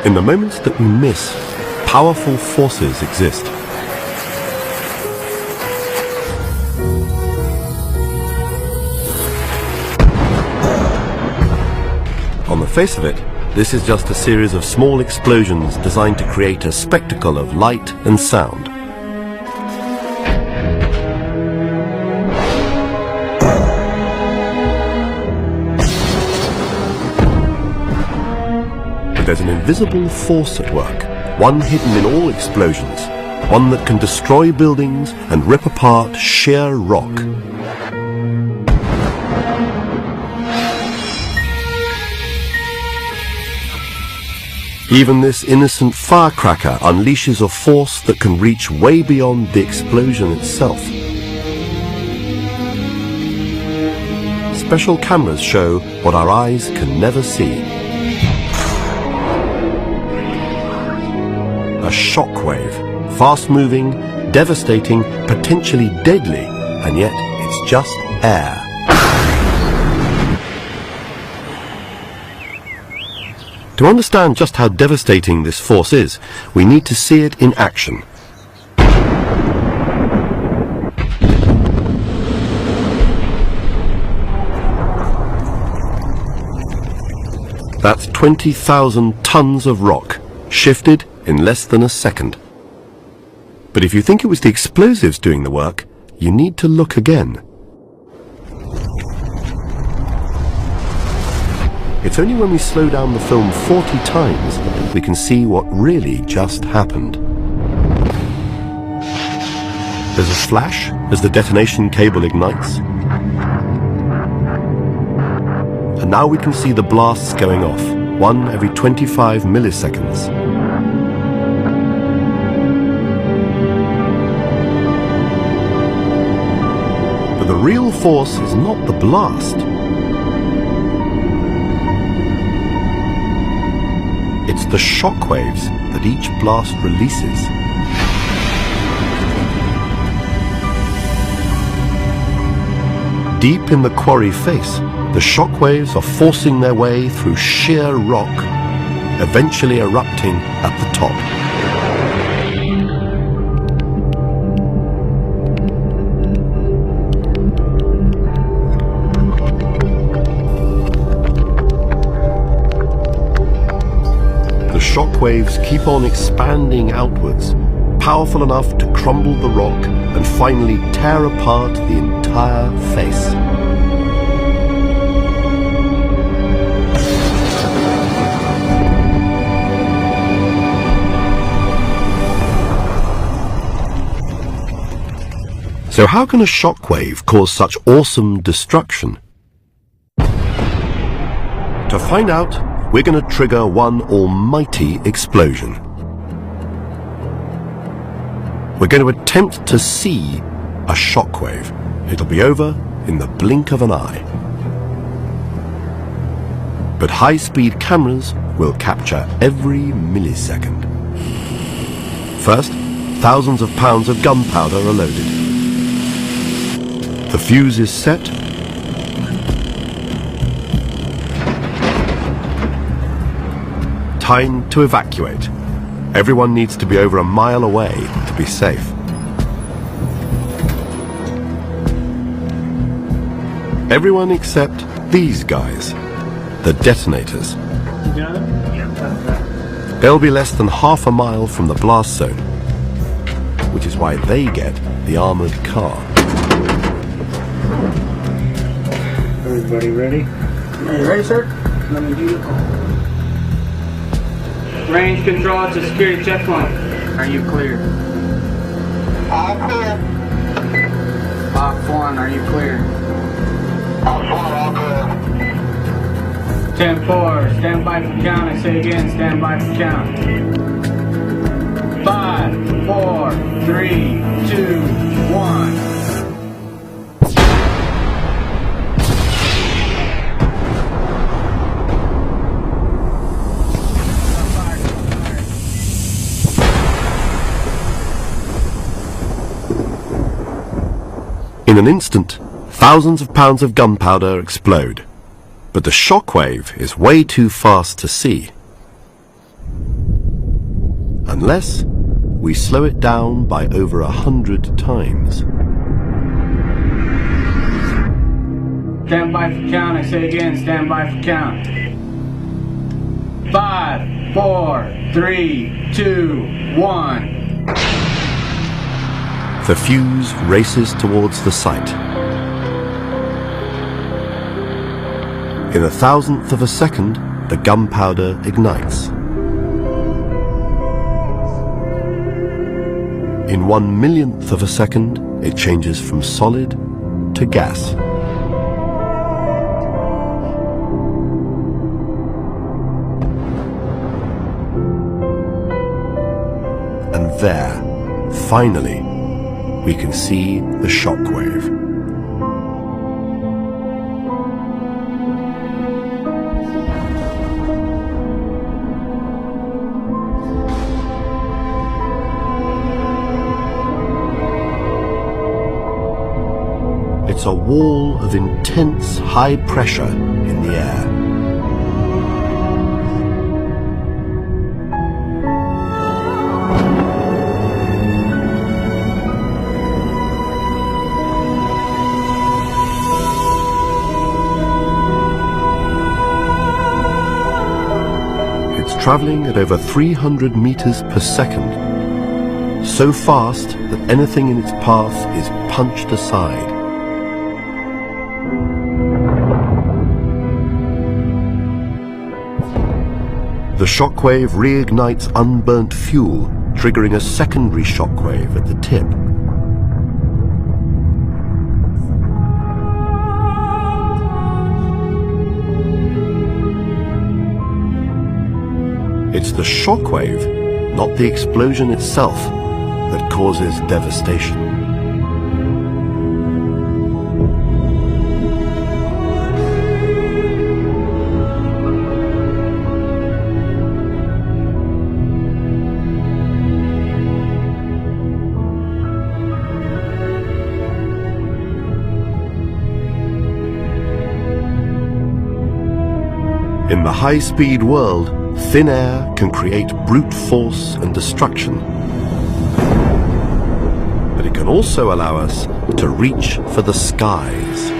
In the moments that we miss, powerful forces exist. On the face of it, this is just a series of small explosions designed to create a spectacle of light and sound. But there's an invisible force at work, one hidden in all explosions, one that can destroy buildings and rip apart sheer rock. Even this innocent firecracker unleashes a force that can reach way beyond the explosion itself. Special cameras show what our eyes can never see. A shockwave, fast-moving, devastating, potentially deadly, and yet it's just air. To understand just how devastating this force is, we need to see it in action. That's 20,000 tons of rock, shifted in less than a second. But if you think it was the explosives doing the work, you need to look again. It's only when we slow down the film 40 times that we can see what really just happened. There's a flash as the detonation cable ignites. And now we can see the blasts going off, one every 25 milliseconds. But the real force is not the blast. It's the shockwaves that each blast releases. Deep in the quarry face, the shockwaves are forcing their way through sheer rock, eventually erupting at the top. Shockwaves keep on expanding outwards, powerful enough to crumble the rock and finally tear apart the entire face. So how can a shockwave cause such awesome destruction? To find out, we're going to trigger one almighty explosion. We're going to attempt to see a shockwave. It'll be over in the blink of an eye. But high-speed cameras will capture every millisecond. First, thousands of pounds of gunpowder are loaded. The fuse is set. Time to evacuate. Everyone needs to be over a mile away to be safe. Everyone except these guys, the detonators. They'll be less than half a mile from the blast zone, which is why they get the armored car. Everybody ready? Are you ready, sir? Let me do the call. Range control to security checkpoint. Are you clear? All clear. Box 1, are you clear? All clear. 10-4, stand by for count. I say again, stand by for count. 5, 4, 3, 2, 1. In an instant, thousands of pounds of gunpowder explode, but the shockwave is way too fast to see. unless we slow it down by over 100 times. Stand by for count. I say again, stand by for count. 5, 4, 3, 2, 1. The fuse races towards the site. In a thousandth of a second, the gunpowder ignites. In 1/1,000,000th of a second, it changes from solid to gas. And there, finally, we can see the shockwave. It's a wall of intense high pressure in the air. It's traveling at over 300 meters per second, so fast that anything in its path is punched aside. The shockwave reignites unburnt fuel, triggering a secondary shockwave at the tip. It's the shockwave, not the explosion itself, that causes devastation. In the high-speed world, thin air can create brute force and destruction. But it can also allow us to reach for the skies.